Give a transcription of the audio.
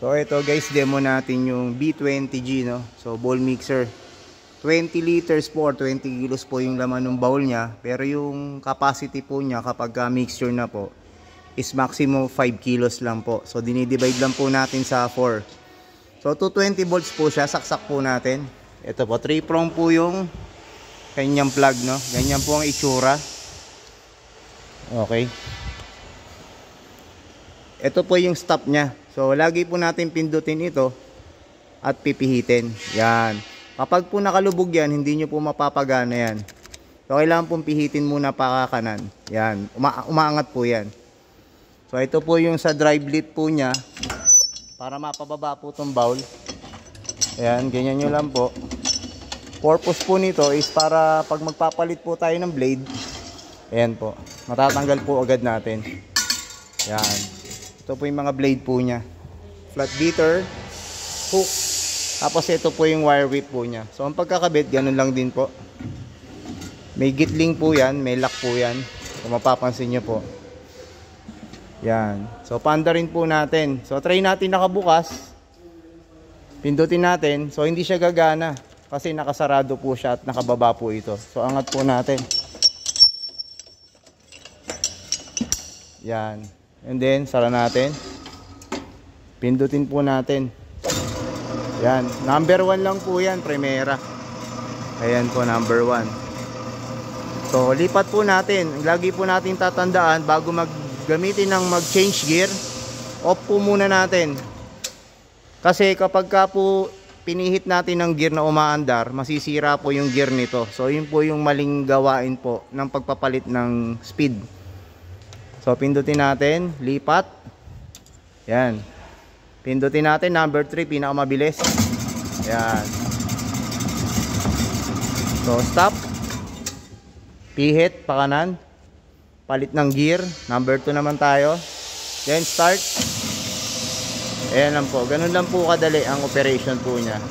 So ito guys, demo natin yung B20G, no? So bowl mixer. 20 liters po or 20 kilos po yung laman ng bowl niya. Pero yung capacity po niya kapag mixture na po is maximum 5 kilos lang po. So dinidivide lang po natin sa 4. So 220 volts po siya, saksak po natin. Ito po, 3 prong po yung kanyang plug, no? Ganyan po ang itsura. Okay. Ito po yung stop niya. So lagi po natin pindutin ito at pipihitin. Yan. Kapag po nakalubog yan, hindi nyo po mapapagana yan. So kailangan pong pihitin muna pakakanan. Yan. Umaangat po yan. So ito po yung sa drive lead po niya. Para mapababa po itong bowl. Ayan, ganyan nyo lang po. Purpose po nito is para pag magpapalit po tayo ng blade, ayan po, matatanggal po agad natin. Ayan. Ito po yung mga blade po niya. Flat beater, hook, tapos ito po yung wire whip po niya. So ang pagkakabit, ganun lang din po. May gitling po yan, may lock po yan. Kung mapapansin nyo po. Yan. So panda rin po natin. So try natin nakabukas. Pindutin natin. So hindi siya gagana. Kasi nakasarado po siya at nakababa po ito. So angat po natin. Yan. And then sara natin. Pindutin po natin. Yan. Number 1 lang po yan. Primera. Ayan po, number 1. So lipat po natin. Lagi po natin tatandaan bago gamitin ng mag-change gear, off po muna natin. Kasi kapag ka po pinihit natin ng gear na umaandar, masisira po yung gear nito. So yun po yung maling gawain po ng pagpapalit ng speed. So pindutin natin, lipat. Yan. Pindutin natin, number 3, pinakamabilis. Yan. So stop. Pihit, pakanan. Palit ng gear, number 2 naman tayo. Then start. Ayan lang po, ganun lang po kadali ang operation po niya.